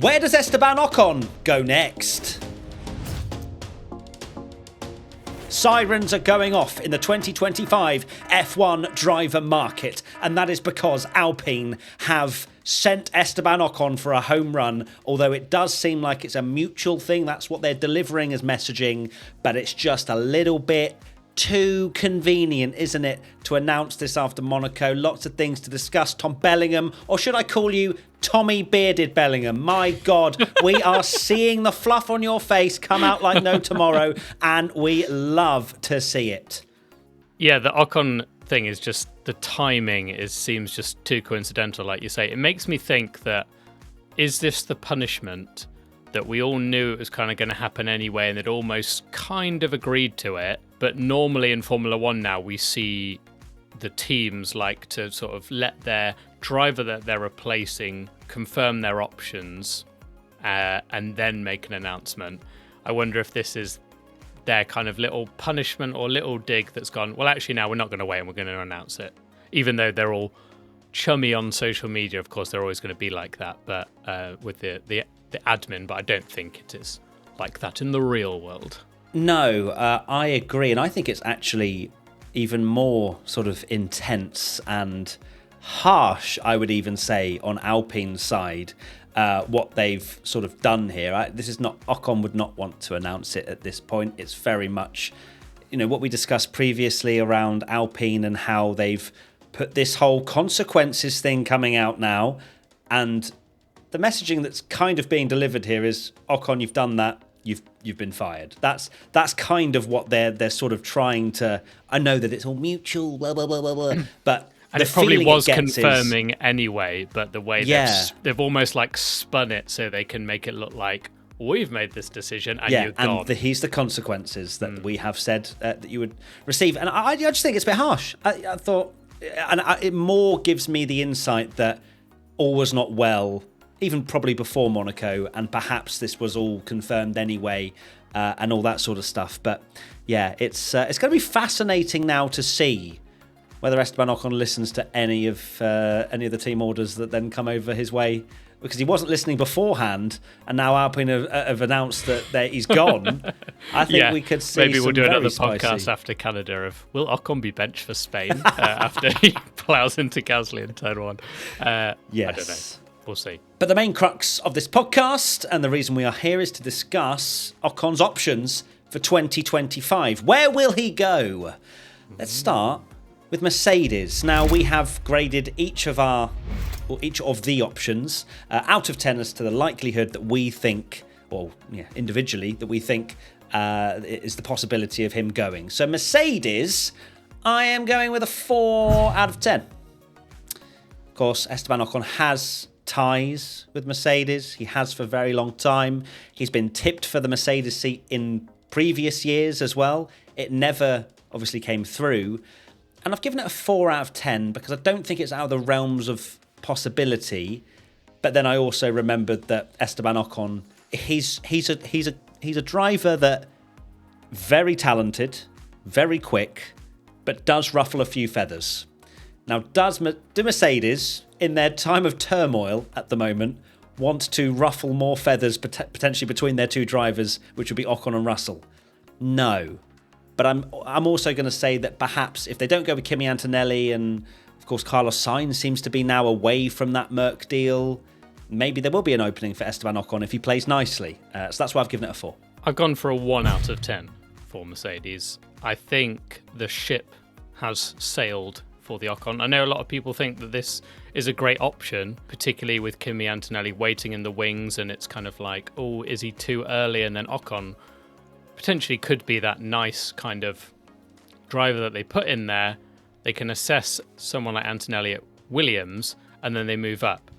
Where does Esteban Ocon go next? Sirens are going off in the 2025 F1 driver market, and that is because Alpine have sent Esteban Ocon for a home run, although it does seem like it's a mutual thing. That's what they're delivering as messaging, but it's just a little bit too convenient, isn't it, to announce this after Monaco? Lots of things to discuss. Tom Bellingham, or should I call you Tommy Bearded Bellingham? My God, we are seeing the fluff on your face come out like no tomorrow, and we love to see it. Yeah, the Ocon thing is just, the timing seems just too coincidental, like you say. It makes me think that, is this the punishment that we all knew it was kind of going to happen anyway, and they'd almost kind of agreed to it? But normally in Formula One now, we see the teams like to sort of let their driver that they're replacing confirm their options and then make an announcement. I wonder if this is their kind of little punishment or little dig that's gone, well, actually, now we're not going to wait and we're going to announce it. Even though they're all chummy on social media, of course, they're always going to be like that, but with the admin, but I don't think it is like that in the real world. No, I agree. And I think it's actually even more sort of intense and harsh, I would even say, on Alpine's side, what they've sort of done here. This is not, Ocon would not want to announce it at this point. It's very much, what we discussed previously around Alpine and how they've put this whole consequences thing coming out now. And the messaging that's kind of being delivered here is, Ocon, you've done that. You've been fired. That's kind of what they're sort of trying to. I know that it's all mutual, blah blah blah blah blah. But and it probably was confirming anyway. But the way they've almost like spun it so they can make it look like we've made this decision and you're gone. And here's the consequences that we have said that you would receive. And I just think it's a bit harsh. I thought, and it more gives me the insight that all was not well, even probably before Monaco, and perhaps this was all confirmed anyway, and all that sort of stuff. But yeah, it's going to be fascinating now to see whether Esteban Ocon listens to any of the team orders that then come over his way, because he wasn't listening beforehand, and now Alpine have announced that he's gone. I think we could see. Maybe we'll do another spicy podcast after Canada of, will Ocon be benched for Spain after he plows into Gasly in turn one? Yes. I don't know. We'll see. But the main crux of this podcast, and the reason we are here, is to discuss Ocon's options for 2025. Where will he go? Let's start with Mercedes. Now, we have graded each of the options out of 10 as to the likelihood that we think, or individually, that we think is the possibility of him going. So Mercedes, I am going with a 4 out of 10. Of course, Esteban Ocon has ties with Mercedes. He has for a very long time. He's been tipped for the Mercedes seat in previous years as well. It never obviously came through. And I've given it a 4 out of 10 because I don't think it's out of the realms of possibility. But then I also remembered that Esteban Ocon, he's a driver that very talented, very quick, but does ruffle a few feathers. Now, do Mercedes, in their time of turmoil at the moment, want to ruffle more feathers potentially between their two drivers, which would be Ocon and Russell? No. But I'm also going to say that perhaps if they don't go with Kimi Antonelli, and of course Carlos Sainz seems to be now away from that Merc deal, maybe there will be an opening for Esteban Ocon if he plays nicely. So that's why I've given it a 4. I've gone for a 1 out of 10 for Mercedes. I think the ship has sailed for the Ocon. I know a lot of people think that this is a great option, particularly with Kimi Antonelli waiting in the wings, and it's kind of like, oh, is he too early? And then Ocon potentially could be that nice kind of driver that they put in there. They can assess someone like Antonelli at Williams, and then they move up.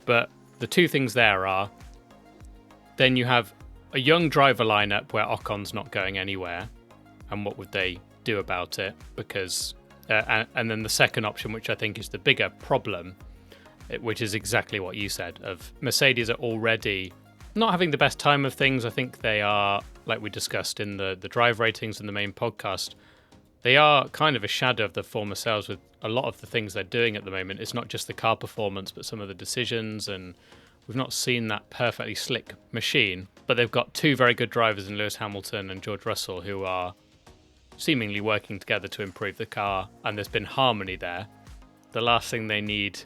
But the two things there are, then you have a young driver lineup where Ocon's not going anywhere, and what would they do about it? Because and then the second option, which I think is the bigger problem, which is exactly what you said, of Mercedes are already not having the best time of things. I think they are, like we discussed in the drive ratings in the main podcast, they are kind of a shadow of the former selves with a lot of the things they're doing at the moment. It's not just the car performance, but some of the decisions and we've not seen that perfectly slick machine, but they've got two very good drivers in Lewis Hamilton and George Russell who are seemingly working together to improve the car, and there's been harmony there. The last thing they need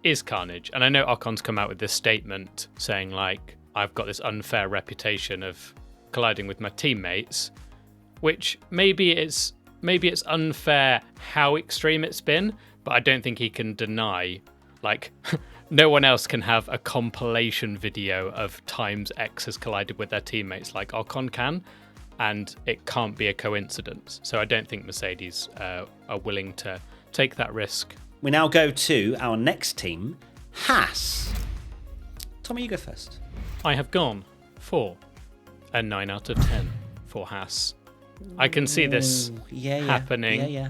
is carnage. And I know Ocon's come out with this statement saying, like, I've got this unfair reputation of colliding with my teammates, which maybe it's unfair how extreme it's been, but I don't think he can deny, like, no one else can have a compilation video of times X has collided with their teammates like Ocon can, and it can't be a coincidence. So I don't think Mercedes are willing to take that risk. We now go to our next team, Haas. Tommy, you go first. I have gone for a 9 out of 10 for Haas. I can see this happening. Yeah.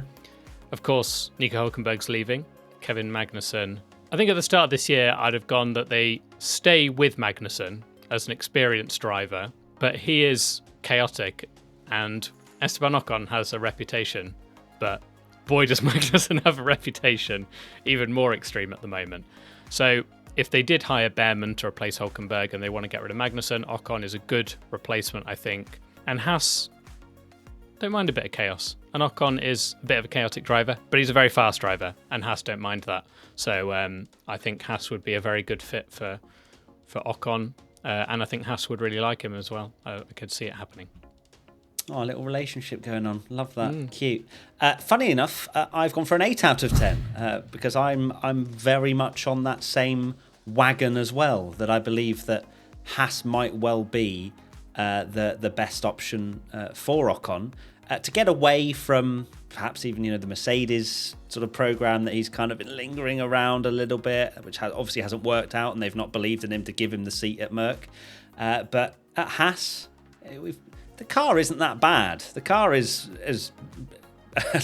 Of course, Nico Hülkenberg's leaving. Kevin Magnussen. I think at the start of this year, I'd have gone that they stay with Magnussen as an experienced driver, but he is chaotic, and Esteban Ocon has a reputation, but boy does Magnussen have a reputation even more extreme at the moment. So if they did hire Behrman to replace Hülkenberg and they want to get rid of Magnussen, Ocon is a good replacement, I think. And Haas don't mind a bit of chaos. And Ocon is a bit of a chaotic driver, but he's a very fast driver, and Haas don't mind that. So I think Haas would be a very good fit for Ocon, and I think Haas would really like him as well. I could see it happening. Oh, a little relationship going on. Love that. Cute. Funny enough, I've gone for an 8 out of 10 because I'm very much on that same wagon as well, that I believe that Haas might well be the best option for Ocon to get away from perhaps even the Mercedes sort of program that he's kind of been lingering around a little bit, which obviously hasn't worked out, and they've not believed in him to give him the seat at Merc. But at Haas, the car isn't that bad. The car is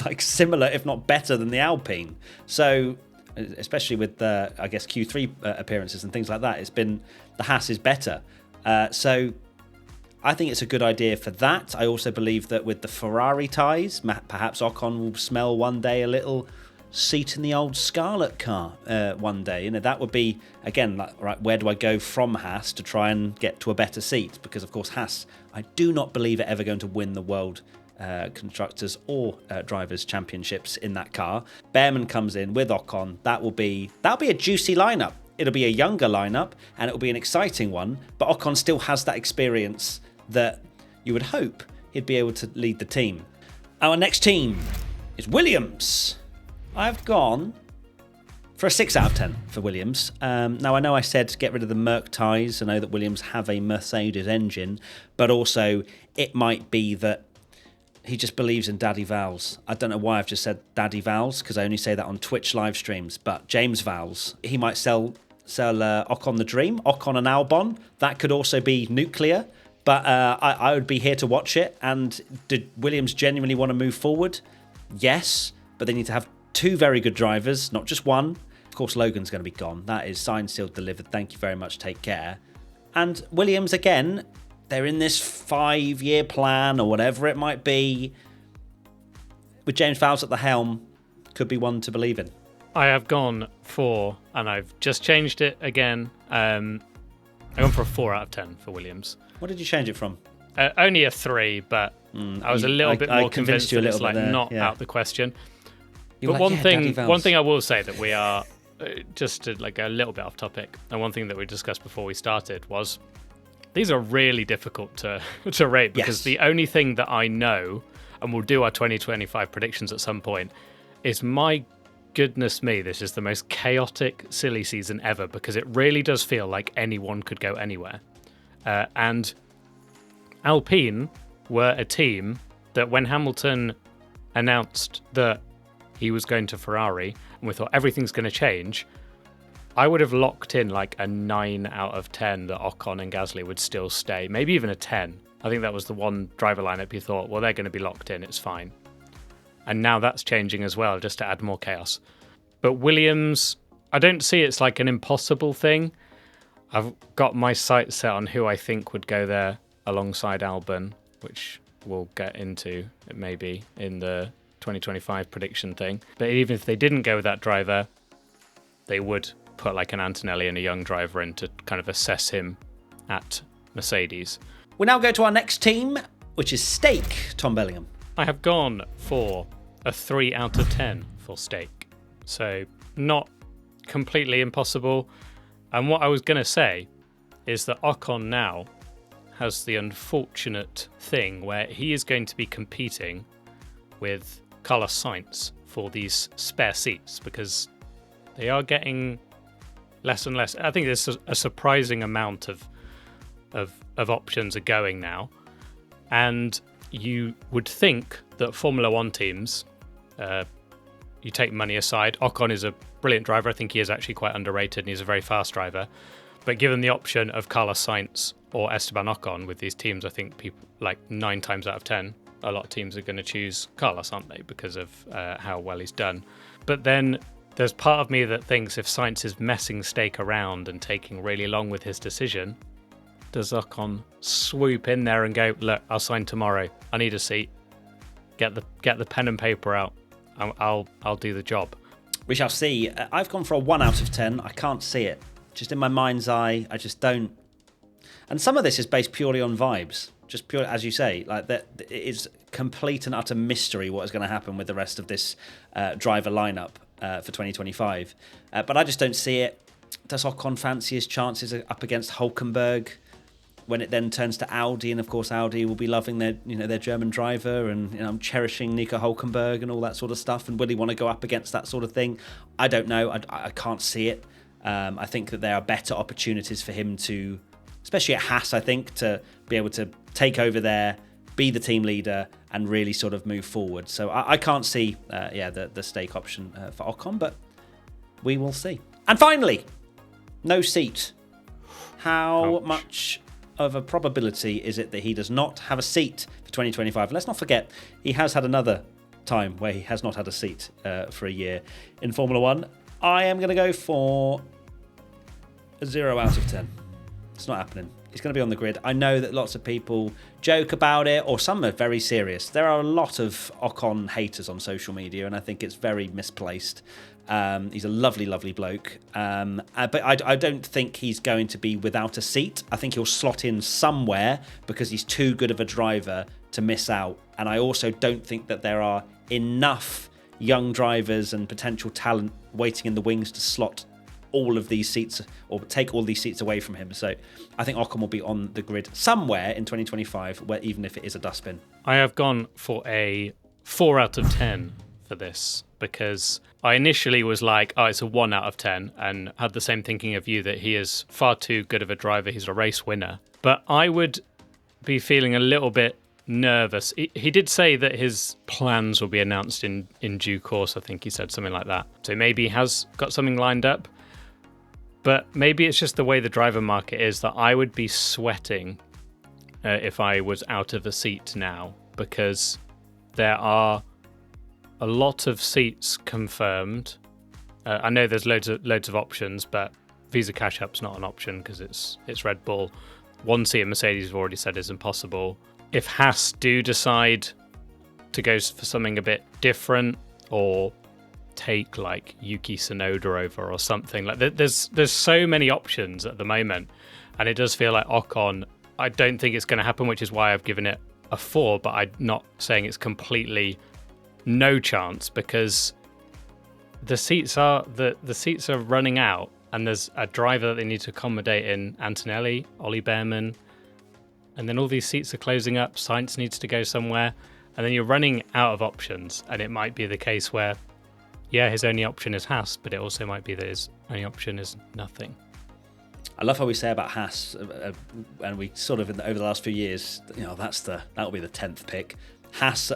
like similar, if not better, than the Alpine. So, especially with the, I guess, Q3 appearances and things like that, the Haas is better. So I think it's a good idea for that. I also believe that with the Ferrari ties, perhaps Ocon will smell one day a little seat in the old Scarlet car one day. That would be, again, like, right, where do I go from Haas to try and get to a better seat? Because, of course, Haas, I do not believe are ever going to win the World Constructors or Drivers' Championships in that car. Behrman comes in with Ocon. That'll be a juicy lineup. It'll be a younger lineup, and it'll be an exciting one, but Ocon still has that experience that you would hope he'd be able to lead the team. Our next team is Williams. I've gone for a 6 out of 10 for Williams. Now, I know I said get rid of the Merc ties. I know that Williams have a Mercedes engine, but also it might be that he just believes in Daddy Vowels. I don't know why I've just said Daddy Vowels, because I only say that on Twitch live streams, but James Vowels. He might sell Ocon the Dream, Ocon and Albon. That could also be nuclear. But I would be here to watch it. And did Williams genuinely want to move forward? Yes, but they need to have two very good drivers, not just one. Of course, Logan's going to be gone. That is signed, sealed, delivered. Thank you very much. Take care. And Williams, again, they're in this 5-year plan or whatever it might be. With James Vowles at the helm, could be one to believe in. I have gone for, and I've just changed it again. I've gone for a 4 out of 10 for Williams. What did you change it from? Only a 3, but I was a little bit more convinced that it's not out the question. But one thing I will say that we are, just to like a little bit off topic, and one thing that we discussed before we started was these are really difficult to rate, because the only thing that I know, and we'll do our 2025 predictions at some point, is my goodness me, this is the most chaotic, silly season ever, because it really does feel like anyone could go anywhere. And Alpine were a team that when Hamilton announced that he was going to Ferrari and we thought everything's going to change, I would have locked in like a 9 out of 10 that Ocon and Gasly would still stay, maybe even a 10. I think that was the one driver lineup you thought, well, they're going to be locked in, it's fine. And now that's changing as well, just to add more chaos. But Williams, I don't see it's like an impossible thing. I've got my sights set on who I think would go there alongside Albon, which we'll get into maybe in the 2025 prediction thing. But even if they didn't go with that driver, they would put like an Antonelli and a young driver in to kind of assess him at Mercedes. We now go to our next team, which is Stake, Tom Bellingham. I have gone for a 3 out of 10 for Stake. So not completely impossible. And what I was going to say is that Ocon now has the unfortunate thing where he is going to be competing with Carlos Sainz for these spare seats because they are getting less and less. I think there's a surprising amount of options are going now. And you would think that Formula One teams, you take money aside, Ocon is a brilliant driver. I think he is actually quite underrated and he's a very fast driver. But given the option of Carlos Sainz or Esteban Ocon with these teams, I think people, like 9 times out of 10, a lot of teams are going to choose Carlos, aren't they, because of how well he's done. But then there's part of me that thinks if Sainz is messing Stake around and taking really long with his decision, does Ocon swoop in there and go, look, I'll sign tomorrow. I need a seat. Get the pen and paper out. I'll do the job. We shall see. I've gone for a 1 out of 10. I can't see it. Just in my mind's eye, I just don't. And some of this is based purely on vibes. Just pure, as you say, like that. It is complete and utter mystery what is going to happen with the rest of this driver lineup for 2025. But I just don't see it. Does Ocon fancy his chances up against Hülkenberg when it then turns to Audi? And of course, Audi will be loving their German driver and cherishing Nico Hülkenberg and all that sort of stuff. And will he want to go up against that sort of thing? I don't know. I can't see it. I think that there are better opportunities for him to, especially at Haas, I think, to be able to take over there, be the team leader, and really sort of move forward. So I can't see, the Stake option for Ocon, but we will see. And finally, no seat. How Ouch. much of a probability is it that he does not have a seat for 2025? Let's not forget, he has had another time where he has not had a seat for a year in Formula One. I am going to go for a 0 out of 10. It's not happening. He's going to be on the grid. I know that lots of people joke about it, or some are very serious. There are a lot of Ocon haters on social media, and I think it's very misplaced. He's a lovely, lovely bloke. But I don't think he's going to be without a seat. I think he'll slot in somewhere because he's too good of a driver to miss out. And I also don't think that there are enough young drivers and potential talent waiting in the wings to slot all of these seats or take all these seats away from him. So I think Ocon will be on the grid somewhere in 2025, where even if it is a dustbin. I have gone for a 4 out of 10 for this because I initially was like, oh, it's a 1 out of 10 and had the same thinking of you that he is far too good of a driver. He's a race winner. But I would be feeling a little bit nervous. He did say that his plans will be announced in due course. I think he said something like that. So maybe he has got something lined up. But maybe it's just the way the driver market is that I would be sweating if I was out of a seat now, because there are a lot of seats confirmed. I know there's loads of options, but Visa Cash App's not an option because it's Red Bull. 1 seat at Mercedes have already said is impossible. If Haas do decide to go for something a bit different or take like Yuki Tsunoda over or something, like there's so many options at the moment, and it does feel like Ocon, I don't think it's going to happen, which is why I've given it a 4, but I'm not saying it's completely no chance, because the seats are running out, and there's a driver that they need to accommodate in Antonelli, Ollie Behrman, and then all these seats are closing up. Sainz needs to go somewhere, and then you're running out of options, and it might be the case where, yeah, his only option is Haas, but it also might be that his only option is nothing. I love how we say about Haas, and we sort of over the last few years, that'll be the 10th pick. Haas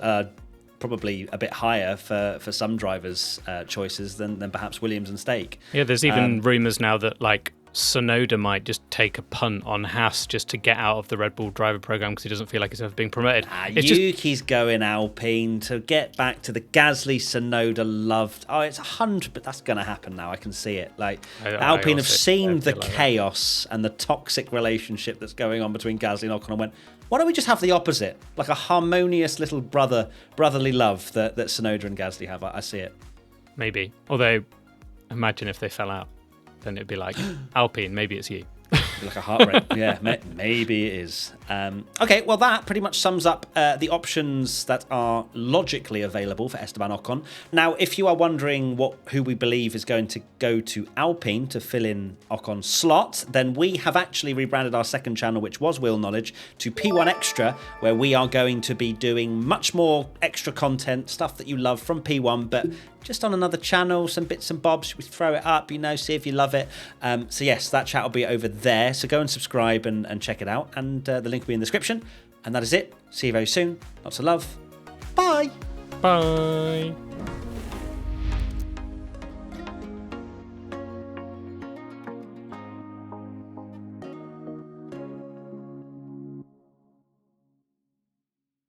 probably a bit higher for some drivers' choices than perhaps Williams and Stake. Yeah, there's even rumours now that like Tsunoda might just take a punt on Haas just to get out of the Red Bull driver program because he doesn't feel like he's ever being promoted. Yuki's going Alpine to get back to the Gasly Tsunoda loved. Oh, it's 100, but that's going to happen now. I can see it. Like Alpine have seen the chaos and the toxic relationship that's going on between Gasly and Ocon and went, why don't we just have the opposite? Like a harmonious little brotherly love that Tsunoda and Gasly have. I see it. Maybe. Although, imagine if they fell out. then it'd be like, Alpine, maybe it's you. Like a heart rate. Yeah, maybe it is. Okay, well, that pretty much sums up the options that are logically available for Esteban Ocon. Now, if you are wondering who we believe is going to go to Alpine to fill in Ocon's slot, then we have actually rebranded our second channel, which was Wheel Knowledge, to P1 Extra, where we are going to be doing much more extra content, stuff that you love from P1, but just on another channel, some bits and bobs. We throw it up, see if you love it. So yes, that chat will be over there. So go and subscribe and check it out. And the link will be in the description. And that is it. See you very soon. Lots of love. Bye. Bye.